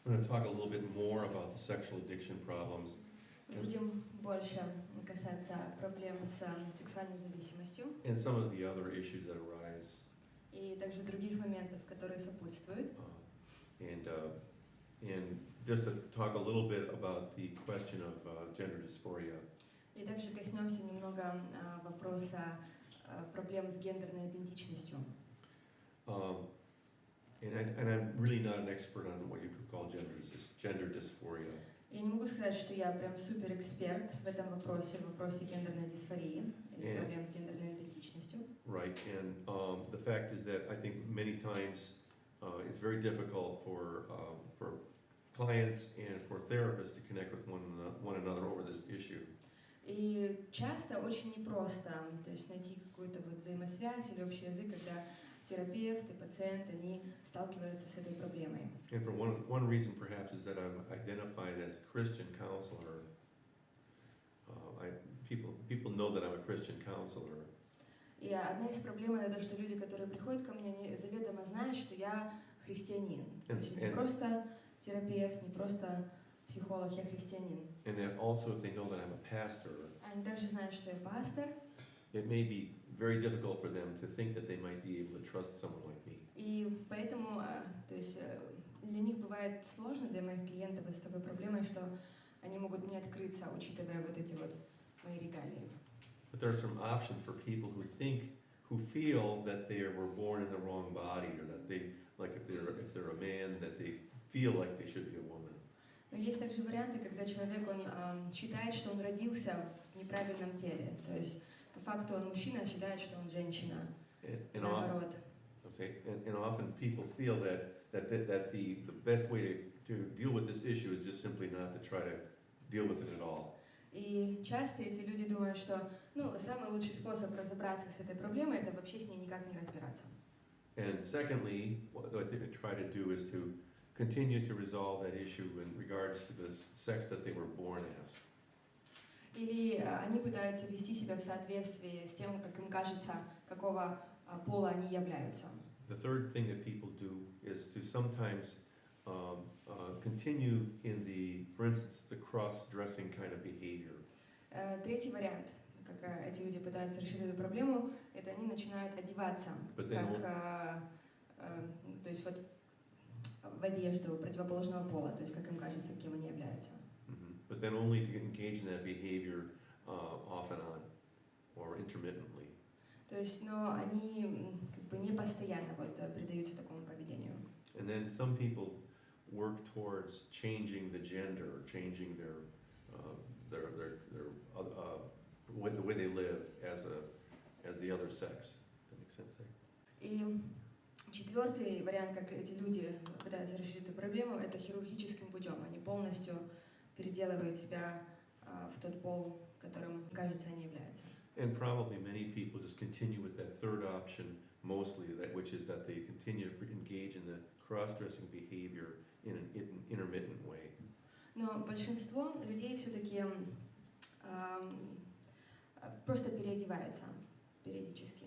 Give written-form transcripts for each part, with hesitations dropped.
I'm going to talk a little bit more about the sexual addiction problems. Будем больше касаться проблем с сексуальной зависимостью And some of the other issues that arise. и также других моментов, которые сопутствуют. And just to talk a little bit about the question of gender dysphoria. И также коснемся немного вопроса проблем с гендерной идентичностью. And I'm really not an expert on what you could call gender dysphoria. Я не могу сказать, что я прям супер эксперт в этом вопросе, в вопросе гендерной дисфории или проблем с гендерной идентичностью. Right, and the fact is that I think many times it's very difficult for clients and for therapists to connect with one another over this issue. И часто очень непросто, то есть найти какую-то вот взаимосвязь или общий язык, когда терапевт и пациент, они сталкиваются с этой проблемой. And for one reason perhaps is that I'm identified as a Christian counselor. People know that I'm a Christian counselor. И одна из проблем это то, что люди, которые приходят ко мне, они заведомо знают, что я христианин. То есть не просто терапевт, не просто психолог, я христианин. And then also if they know that I'm a pastor. Они также знают, что я пастор. It may be very difficult for them to think that they might be able to trust someone like me. И поэтому, то есть для них бывает сложно, для моих клиентов с такой проблемой, что они могут не открыться, учитывая вот эти вот мои регалии. But there are some options for people who feel that they were born in the wrong body, or that they, like if they're a man, that they feel like they should be a woman. Но есть также варианты, когда человек он считает, что он родился в неправильном теле, то есть по факту он мужчина, а считает, что он женщина. Наоборот. Okay, and often people feel that the best way to deal with this issue is just simply not to try to deal with it at all. И часто эти люди думают, что самый лучший способ разобраться с этой проблемой это вообще с ней никак не разбираться. And secondly, what they try to do is to continue to resolve that issue in regards to the sex that they were born as. Или они пытаются вести себя в соответствии с тем, как им кажется, какого пола они являются. The third thing that people do is to sometimes continue in for instance, the cross-dressing kind of behavior. Третий вариант, как эти люди пытаются решить эту проблему, это они начинают одеваться, то есть вот в одежду противоположного пола, то есть как им кажется, кем они являются. But then only to engage in that behavior off and on, or intermittently. То есть, но они как бы не постоянно вот предаются такому поведению. And then some people work towards changing the gender, or changing the way they live as the other sex. That makes sense there? И четвертый вариант, как эти люди пытаются решить эту проблему, это хирургическим путем. Они полностью переделывают себя в тот пол, которым, кажется, они являются. And probably many people just continue with that third option mostly, which is that they continue to engage in the cross-dressing behavior in an intermittent way. Но большинство людей все-таки просто переодеваются периодически.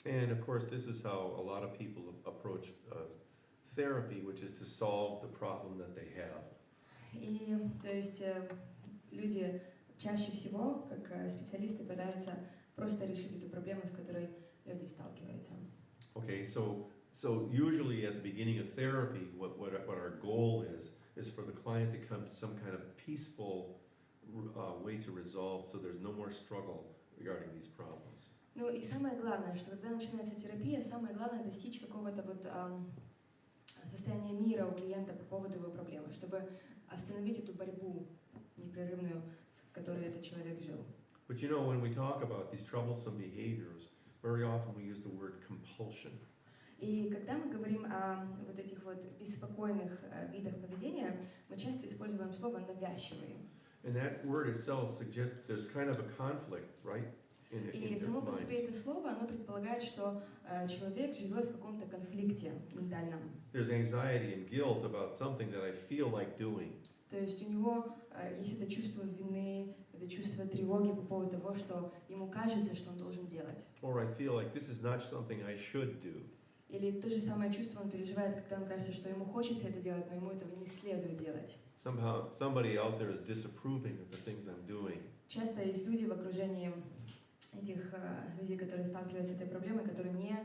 And of course, this is how a lot of people approach therapy, which is to solve the problem that they have. И то есть люди чаще всего, как специалисты, пытаются просто решить эту проблему, с которой люди сталкиваются. Okay, so usually at the beginning of therapy, what our goal is for the client to come to some kind of peaceful way to resolve, so there's no more struggle regarding these problems. Ну и самое главное, что когда начинается терапия, самое главное достичь какого-то вот состояния мира у клиента по поводу его проблемы, чтобы остановить эту борьбу непрерывную, в которой этот человек жил. But you know, when we talk about these troublesome behaviors, very often we use the word compulsion. И когда мы говорим о вот этих вот беспокойных видах поведения, мы часто используем слово «навязчивый». And that word itself suggests that there's kind of a conflict, right? И само по себе это слово, оно предполагает, что человек живет в каком-то конфликте ментальном. There's anxiety and guilt about something that I feel like doing. То есть у него есть это чувство вины, это чувство тревоги по поводу того, что ему кажется, что он должен делать. Or I feel like this is not something I should do. Или то же самое чувство он переживает, когда он кажется, что ему хочется это делать, но ему этого не следует делать. Somehow, somebody out there is disapproving of the things I'm doing. Часто есть люди в окружении этих людей, которые сталкиваются с этой проблемой, которые не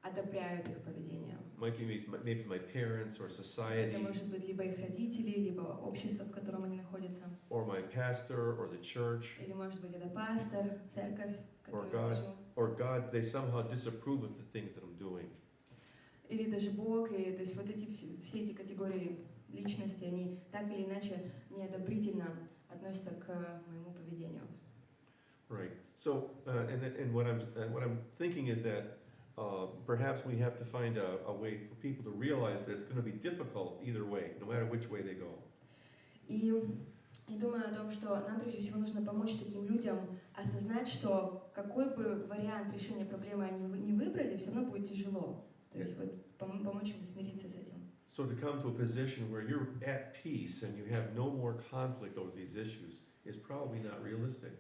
одобряют их поведение. Maybe my parents or Это society, может быть либо их родители, либо общество, в котором они находятся. or my pastor, or the church, Или может быть это пастор, церковь, в Or которой я хожу. or God. They somehow disapprove of the things that I'm doing. Или даже Бог, и то есть вот эти все эти категории личности, они так или иначе неодобрительно относятся к моему поведению. Right. So, and what I'm thinking is that perhaps we have to find a way for people to realize that it's going to be difficult either way, no matter which way they go. И я думаю о том, что нам прежде всего нужно помочь таким людям осознать, что какой бы вариант решения проблемы они не выбрали, все равно будет тяжело. То есть вот помочь им смириться с этим. So to come to a position where you're at peace and you have no more conflict over these issues is probably not realistic.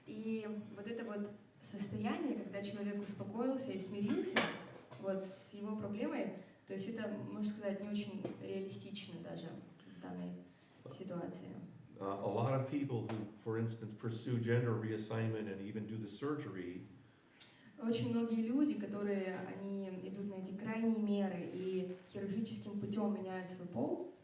И вот это вот состояние, когда человек успокоился и смирился вот с его проблемой, то есть это, можно сказать, не очень реалистично даже в данной ситуации. A lot of people who, for instance, pursue gender reassignment and even do the surgery, Очень многие люди, которые они идут на эти крайние меры и хирургическим путем меняют свой пол,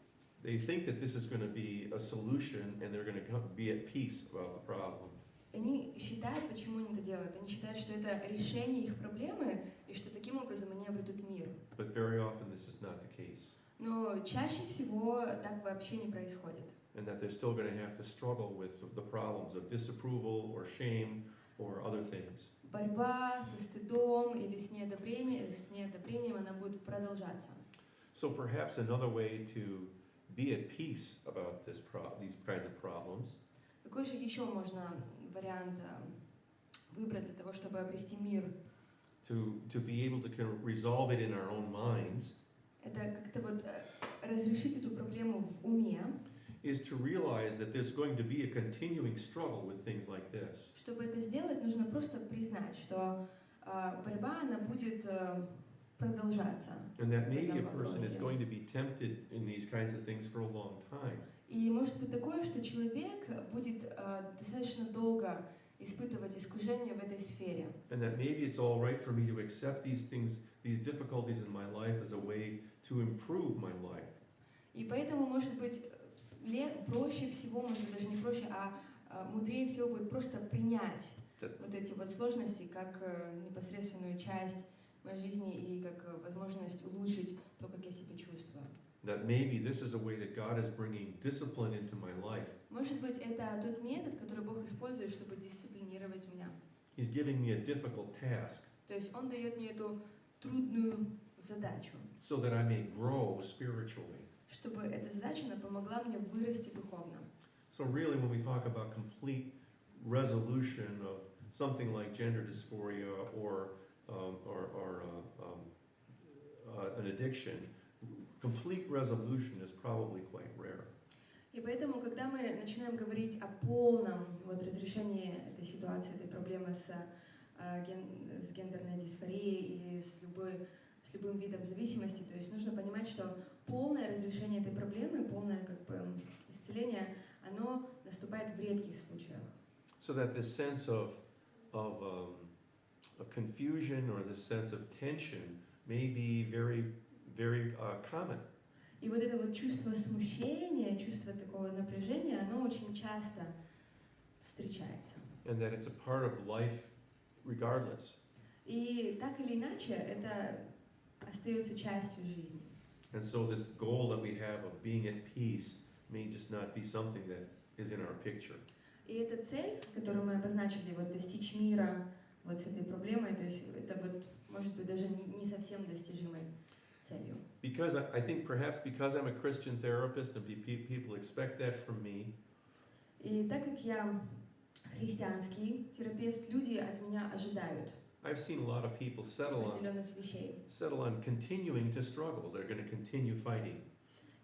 they think that this is going to be a solution and they're going to be at peace about the problem. они считают, почему они это делают, они считают, что это решение их проблемы и что таким образом они обретут мир. But very often this is not the case. Но чаще всего так вообще не происходит. And that they're still going to have to struggle with the problems of disapproval or shame or other things. Борьба со стыдом или с неодобрением она будет продолжаться. So perhaps another way to be at peace about these kinds of problems Какой же еще можно вариант выбрать для того, чтобы обрести мир? to be able to resolve it in our own minds Это как-то вот разрешить эту проблему в уме, is to realize that there's going to be a continuing struggle with things like this. Чтобы это сделать, нужно просто признать, что борьба она будет продолжаться. And that maybe a в этом person is вопросе. going to be tempted in these kinds of things for a long time. И может быть такое, что человек будет достаточно долго испытывать искушение в этой сфере. And that maybe it's all right for me to accept these things, these difficulties in my life as a way to improve my life. И поэтому, может быть, проще всего, может быть, даже не проще, а мудрее всего будет просто принять вот эти вот сложности как непосредственную часть моей жизни и как возможность улучшить то, как я себя чувствую. That maybe this is a way that God is bringing discipline into my life. Может быть, это тот метод, который Бог использует, чтобы дисциплинировать меня. He's giving me a difficult task То есть Он дает мне эту трудную задачу, so that I may grow spiritually. чтобы эта задача она помогла мне вырасти духовно. So really when we talk about complete resolution of something like gender dysphoria or an addiction, complete resolution is probably quite rare. И поэтому, когда мы начинаем говорить о полном вот, разрешении этой ситуации, этой проблемы с гендерной дисфорией или с любым видом зависимости, то есть нужно понимать, что полное разрешение этой проблемы, полное как бы исцеление, оно наступает в редких случаях. So that this sense of confusion or this sense of tension may be very common. И вот это вот чувство смущения, чувство такого напряжения, оно очень часто встречается. And that it's a part of life regardless. И так или иначе, это остается частью жизни. And so this goal that we have of being at peace may just not be something that is in our picture. И эта цель, которую мы обозначили, вот достичь мира вот с этой проблемой, то есть это вот может быть даже не совсем достижимой целью. Because I think perhaps because I'm a Christian therapist and people expect that from me. И так как я христианский терапевт, люди от меня ожидают I've seen a lot of people определенных вещей. settle on continuing to struggle. They're going to continue fighting.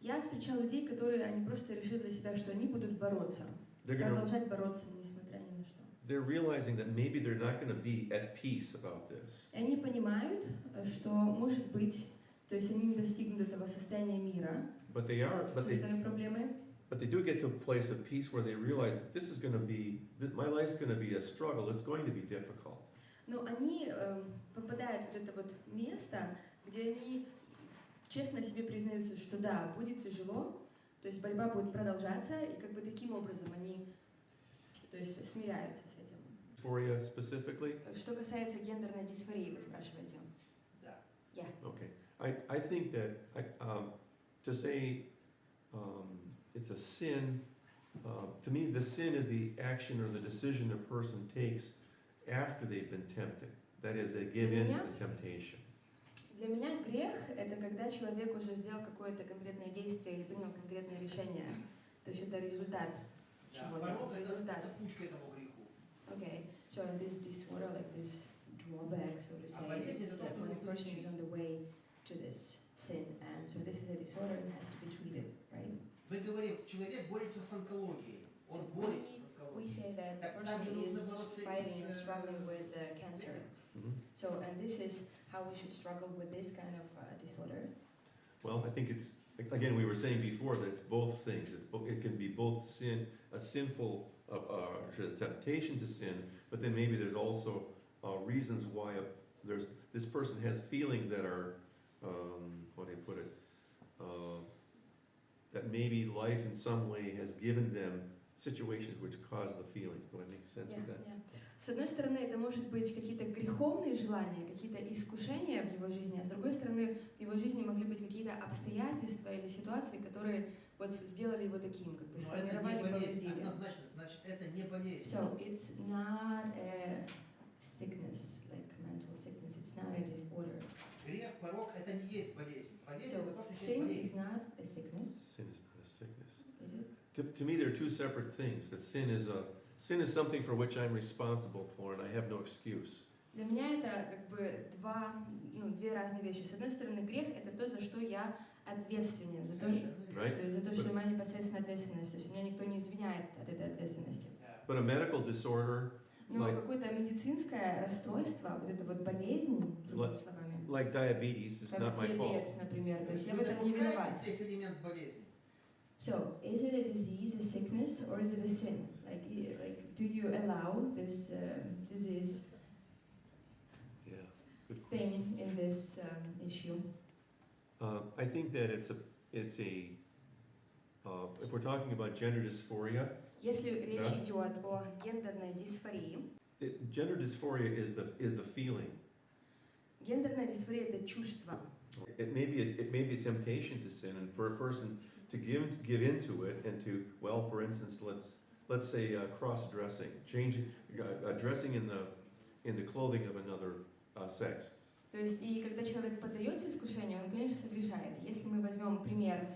Я встречала людей, которые они просто решили для себя, что они будут бороться, продолжать бороться, несмотря ни на что. they're realizing that maybe they're not going to be at peace about this. И они понимают, что, может быть, то есть они не достигнут этого состояния мира But they со своей проблемой, do get to a place of peace where they realize that this is going to be, that my life's going to be a struggle. It's going to be difficult. но они попадают в вот это вот место, где они честно себе признаются, что да, будет тяжело, то есть борьба будет продолжаться, и как бы таким образом они, то есть смиряются с этим. Dysphoria specifically? Что касается гендерной дисфории, вы спрашиваете? Да. Yeah. Okay. I think that to say it's a sin, to me the sin is the action or the decision a person takes after they've been tempted. That is, they give in to the temptation. Для меня грех – это когда человек уже сделал какое-то конкретное действие или принял конкретное решение. То есть это результат Да, чего-то, порог результат. это путь к этому греху. Okay, so in this disorder, like this drawback, so to say, болезнь it's это то, что when a нужно person is лечить. on the way to this sin, and so this is a disorder and has to be treated, right? Мы говорим, человек борется с онкологией. Он So борется с we онкологией. say that the Так person же нужно is бороться и fighting and с, struggling with cancer. Mhm. So, and this is how we should struggle with this kind of disorder. Well, I think it's, again, we were saying before that it's both things. It can be both sin, a sinful temptation to sin, but then maybe there's also reasons why this person has feelings that are, how do you put it, that maybe life in some way has given them situations which cause the feelings. Do I make sense with that? С одной стороны, это может быть какие-то греховные желания, какие-то искушения в его жизни, а с другой стороны, в его жизни могли быть какие-то обстоятельства или ситуации, которые вот сделали его таким, как бы Но это не сформировали, болезнь. повредили. Однозначно, значит, это не болезнь. So it's not a sickness, like mental sickness. It's not a disorder. Грех, порок это не есть болезнь. Болезнь So это то, что есть sin болезнь. is not a sickness, Sin is not a sickness. is it? To me, they're two separate things. That sin is something for which I'm responsible for, and I have no excuse. Для меня это как бы две разные вещи. С одной стороны, грех – это то, за что я ответственен, за то, Right? то есть за то, что моя непосредственная ответственность. То есть меня никто не извиняет от этой ответственности. Да. But a medical disorder, Но Like- какое-то медицинское расстройство, вот эта вот болезнь, другими словами, like diabetes, is как not my fault. диабет, например, то есть я в Вы этом не допускаете виноват. здесь элемент болезни? So, is it a disease, a sickness, or is it a sin? Like do you allow this disease Yeah, good question. thing in this issue? I think that it's a if we're talking about gender dysphoria, Если речь Да. идет о гендерной дисфории, gender dysphoria is the feeling. гендерная дисфория – это чувство. It may be a temptation to sin, and for a person to give into it and to, well, for instance, let's say cross-dressing, dressing in the clothing of another sex. То есть, и когда человек поддается искушению, он, конечно, согрешает. Если мы возьмем пример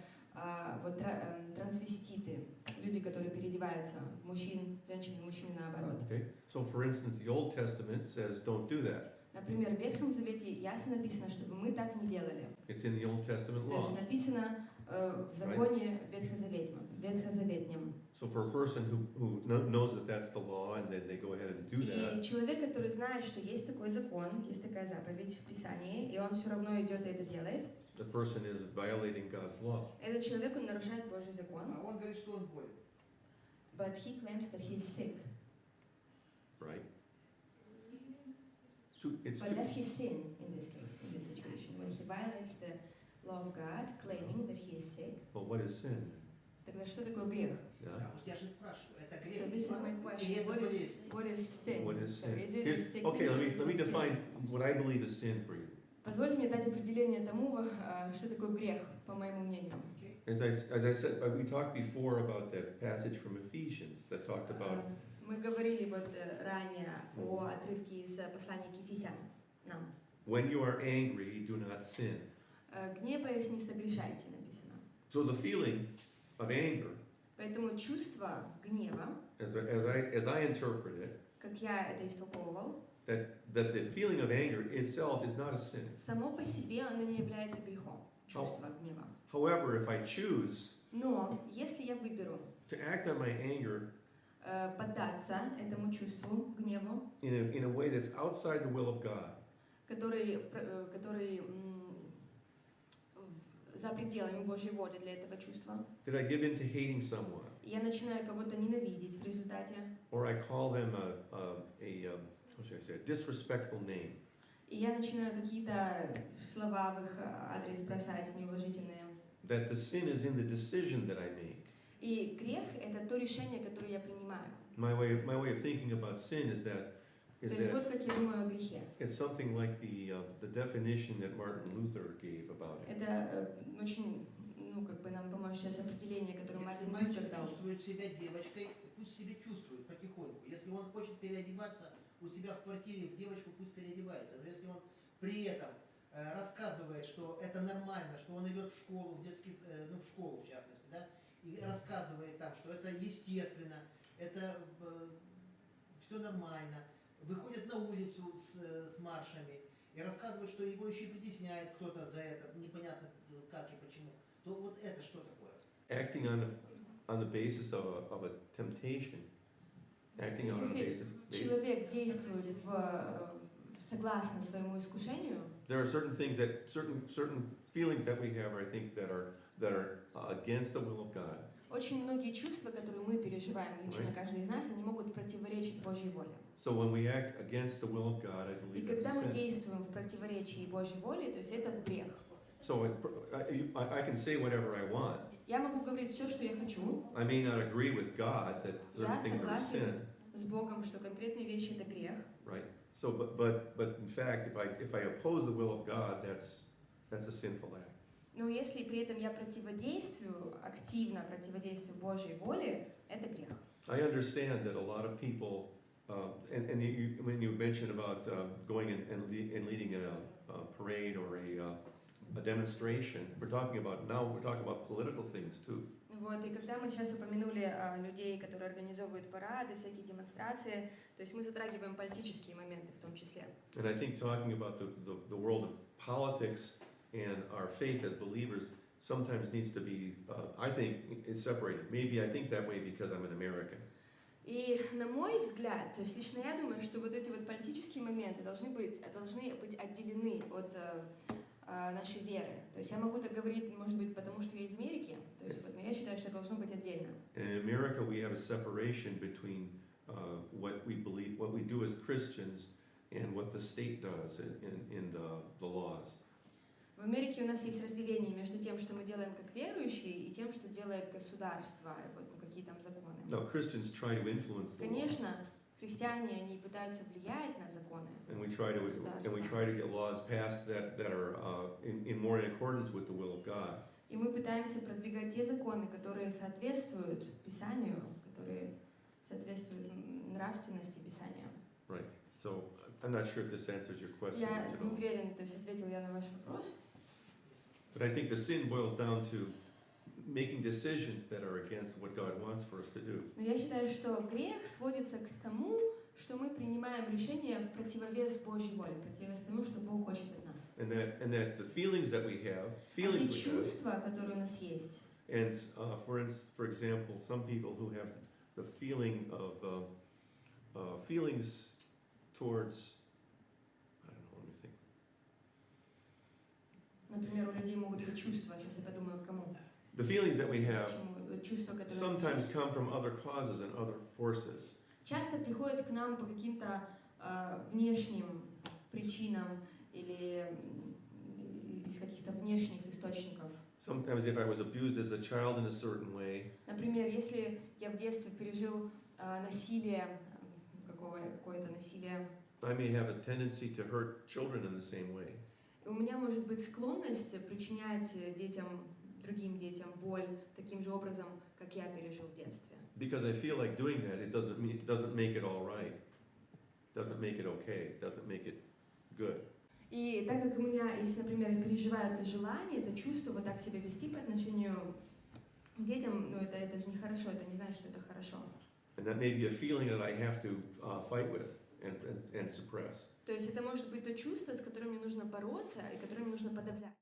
трансвеститы, люди, которые переодеваются, мужчин, женщин, мужчины наоборот. Okay, so for instance, the Old Testament says don't do that. Например, в Ветхом Завете ясно написано, чтобы мы так не делали. It's in the Old Testament То есть law. написано в законе ветхозаветнем. So for a person who knows that that's the law and then they go ahead and do that, И человек, который знает, что есть такой закон, есть такая заповедь в Писании, и он все равно идет и это делает, the person is violating God's law. этот человек, он нарушает Божий закон, А он говорит, что он болен. but he claims that he is sick. Right? It's But too, does he sin in this case, in this situation, when he violates the law of God, claiming that he is sick? well, what is sin? Тогда что такое грех? Yeah. Да, вот я же спрашиваю, это грех. So this is my Или question. это болезнь? What is sin? What is So sin? is it Here's- sickness okay, or let is me it sin? define what I believe is sin for you. Позвольте мне дать определение тому, что такое грех, по моему мнению. Окей. As I said, we talked before about that passage from Ephesians that talked about Мы говорили ранее о отрывке из послания к Ефесянам. when you are angry, do not sin. Гневаясь, не согрешайте, написано. So the feeling of anger, Поэтому чувство гнева, as I interpret it, как я это истолковывал, that the feeling of anger itself is not a sin. само по себе оно не является грехом, чувство гнева. However, if I choose Но если я выберу to act on my anger поддаться этому чувству, гневу, in a way that's outside the will of God. который за пределами Божьей воли для этого чувства. Did I give in to hating someone? Я начинаю кого-то ненавидеть в результате. Or I call them what should I say, a disrespectful name. И я начинаю какие-то слова в их адрес бросать неуважительные. That the sin is in the decision that I make. И грех — это то решение, которое я принимаю. My way of thinking about sin is that То есть вот как я думаю о грехе. it's something like the definition that Martin Luther gave about it. Это очень, как бы нам поможет сейчас определение, которое Если Мартин мальчик Лютер дал. чувствует себя девочкой, пусть себе чувствует потихоньку. Если он хочет переодеваться у себя в квартире в девочку, пусть переодевается. Но если он при этом рассказывает, что это нормально, что он идет в школу, в школу в частности, да, и рассказывает там, что это естественно, это все нормально, выходит на улицу с маршами и рассказывает, что его еще и притесняет кто-то за это, непонятно как и почему, то вот это что такое? Acting on the basis of a temptation. Acting on a basis. Человек действует согласно своему искушению. There are certain things that certain feelings that we have, I think, that are against the will of God. Очень многие чувства, которые мы переживаем, лично каждый из нас, они могут противоречить Божьей воле. So when we act against the will of God, I И believe it's когда a мы sin. действуем в противоречии Божьей воле, то есть это грех. So I can say whatever I want. Я могу говорить все, что я хочу. I may not agree with God that certain Я things are a sin, согласен с Богом, что конкретные вещи это грех. right? So, but in fact, if I oppose the will of God, that's a sinful act. Но если при этом я активно противодействую Божьей воле, это грех. I understand that a lot of people, and when you mentioned about going and leading a parade or a demonstration, we're talking about political things too. Вот, и когда мы сейчас упомянули людей, которые организовывают парады, всякие демонстрации, то есть мы затрагиваем политические моменты в том числе. And I think talking about the world of politics and our faith as believers sometimes needs to be, I think, is separated. Maybe I think that way because I'm an American. И на мой взгляд, то есть лично я думаю, что вот эти вот политические моменты должны быть отделены от нашей веры. То есть я могу так говорить, может быть, потому что я из Америки, то есть, но я считаю, что это должно быть отдельно. In America, we have a separation between what we believe, what we do as Christians, and what the state does in the laws. В Америке у нас есть разделение между тем, что мы делаем как верующие, и тем, что делает государство, какие там законы. Now, Christians try to influence the laws. Конечно, христиане, они пытаются влиять на законы. And we try to get laws passed that are in more in accordance with the will of God. И мы пытаемся продвигать те законы, которые соответствуют Писанию, которые соответствуют нравственности Писания. Right. So I'm not sure if this answers your question. Я не уверен, то есть ответил я на ваш вопрос. But I think the sin boils down to making decisions that are against what God wants for us to do. Но я считаю, что грех сводится к тому, что мы принимаем решения в противовес Божьей воле, в противовес тому, что Бог хочет от нас. And that the feelings that we have, Те чувства, которые у нас есть. and for example, some people who have the feeling of feelings towards, I don't know, let me think. Например, у людей могут быть чувства, сейчас я подумаю, к кому. The feelings that we have Чувства, которые sometimes come from other causes and other forces. часто приходят к нам по каким-то внешним причинам или из каких-то внешних источников. Sometimes if I was abused as a child in a certain way, Например, если я в детстве пережил насилие, какое-то насилие, I may have a tendency to hurt children in the same way. у меня может быть склонность причинять другим детям боль таким же образом, как я пережил в детстве. Because I feel like doing that, it doesn't make it all right, doesn't make it okay, doesn't make it good. И так как у меня, если, например, я переживаю это желание, это чувство вот так себя вести по отношению к детям, это же нехорошо, это не значит, что это хорошо. And that may be a feeling that I have to fight with and suppress. То есть это может быть то чувство, с которым мне нужно бороться и которое мне нужно подавлять.